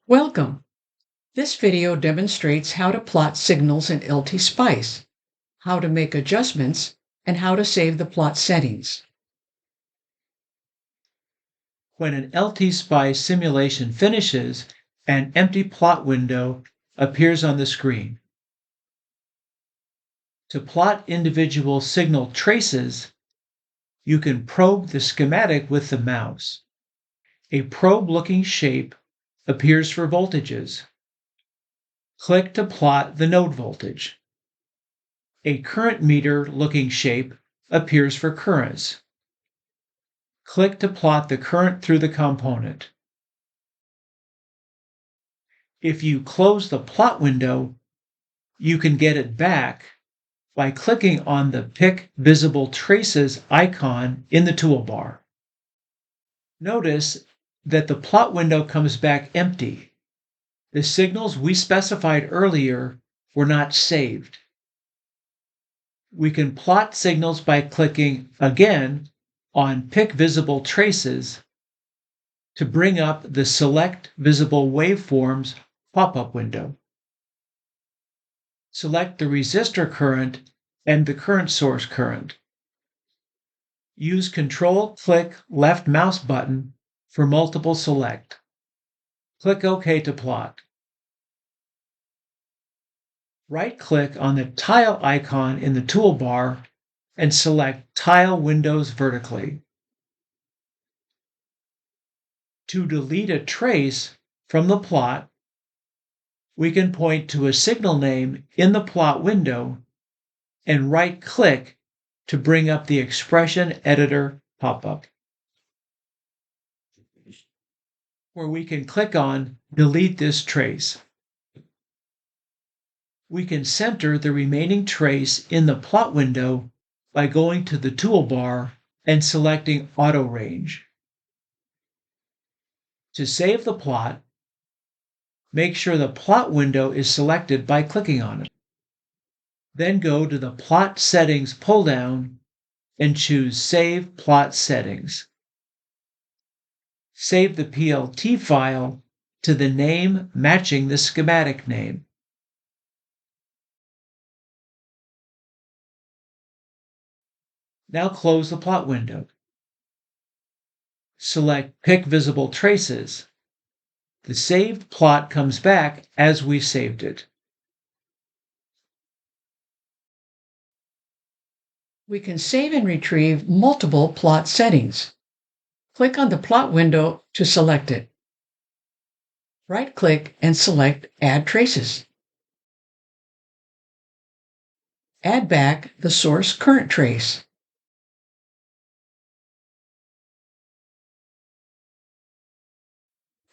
Welcome. This video demonstrates how to plot signals in LTspice, how to make adjustments, and how to save the plot settings. When an LTspice simulation finishes, an empty plot window appears on the screen. To plot individual signal traces, you can probe the schematic with the mouse. A probe-looking shape appears for voltages. Click to plot the node voltage. A current meter-looking shape appears for currents. Click to plot the current through the component. If you close the plot window, you can get it back by clicking on the Pick Visible Traces icon in the toolbar. Notice that the plot window comes back empty. The signals we specified earlier were not saved. We can plot signals by clicking again on Pick Visible Traces to bring up the Select Visible Waveforms pop-up window. Select the resistor current and the current source current. Use Control-Click left mouse button for multiple select. Click OK to plot. Right-click on the tile icon in the toolbar and select Tile Windows vertically. To delete a trace from the plot, we can point to a signal name in the plot window and right-click to bring up the Expression Editor pop-up, where we can click on Delete this trace. We can center the remaining trace in the plot window by going to the toolbar and selecting Auto Range. To save the plot, make sure the plot window is selected by clicking on it. Then go to the Plot Settings pull-down and choose Save Plot Settings. Save the PLT file to the name matching the schematic name. Now close the plot window. Select Pick Visible Traces. The saved plot comes back as we saved it. We can save and retrieve multiple plot settings. Click on the plot window to select it. Right-click and select Add Traces. Add back the source current trace.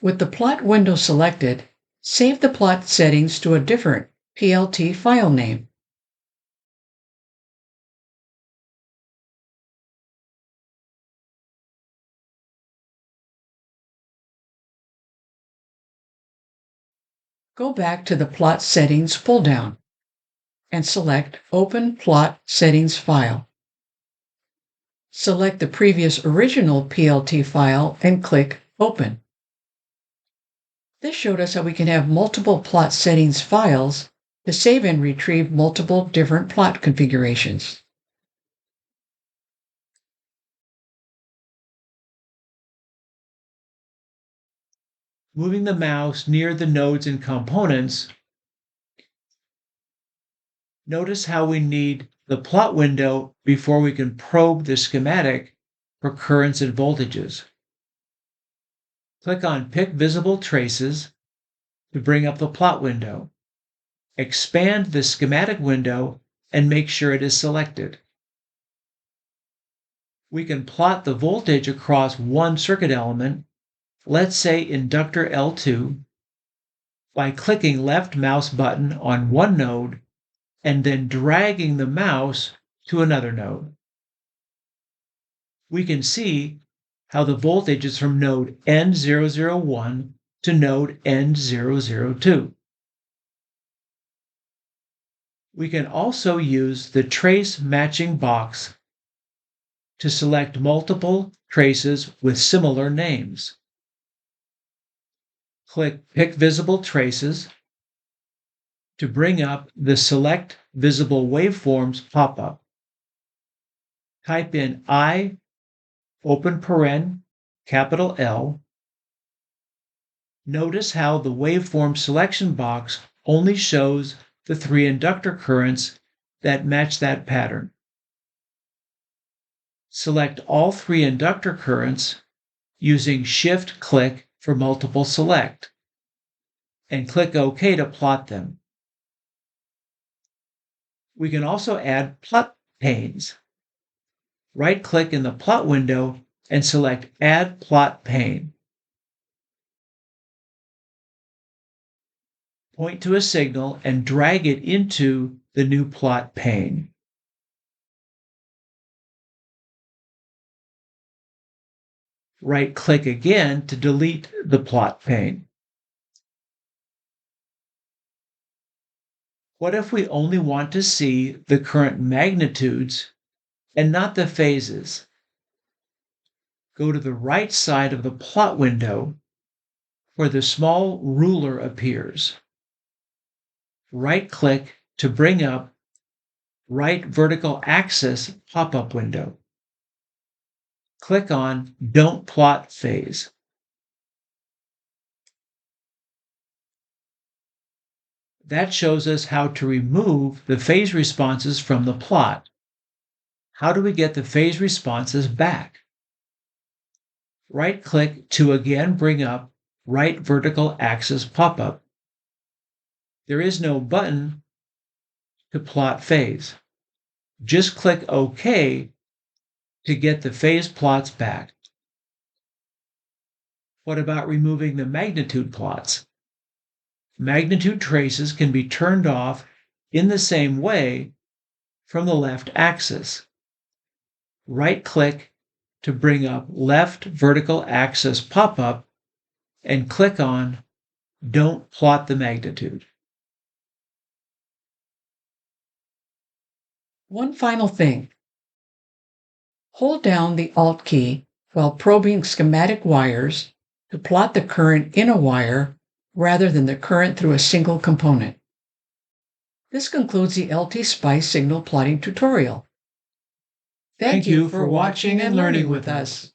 With the plot window selected, save the plot settings to a different PLT file name. Go back to the Plot Settings pull-down and select Open Plot Settings File. Select the previous original PLT file and click Open. This showed us how we can have multiple plot settings files to save and retrieve multiple different plot configurations. Moving the mouse near the nodes and components, notice how we need the plot window before we can probe the schematic for currents and voltages. Click on Pick Visible Traces to bring up the plot window. Expand the schematic window and make sure it is selected. We can plot the voltage across one circuit element, let's say inductor L2, by clicking left mouse button on one node and then dragging the mouse to another node. We can see how the voltage is from node N001 to node N002. We can also use the trace matching box to select multiple traces with similar names. Click Pick Visible Traces to bring up the Select Visible Waveforms pop-up. Type in I, open paren, capital L. Notice how the waveform selection box only shows the 3 inductor currents that match that pattern. Select all 3 inductor currents using Shift-click for multiple select, and click OK to plot them. We can also add plot panes. Right-click in the plot window and select Add Plot Pane. Point to a signal and drag it into the new plot pane. Right-click again to delete the plot pane. What if we only want to see the current magnitudes and not the phases? Go to the right side of the plot window where the small ruler appears. Right-click to bring up Right Vertical Axis pop-up window. Click on Don't Plot Phase. That shows us how to remove the phase responses from the plot. How do we get the phase responses back? Right-click to again bring up Right Vertical Axis pop-up. There is no button to plot phase. Just click OK to get the phase plots back. What about removing the magnitude plots? Magnitude traces can be turned off in the same way from the left axis. Right-click to bring up Left Vertical Axis pop-up and click on Don't Plot the Magnitude. One final thing. Hold down the Alt key while probing schematic wires to plot the current in a wire rather than the current through a single component. This concludes the LTspice signal plotting tutorial. Thank you for watching and learning with us.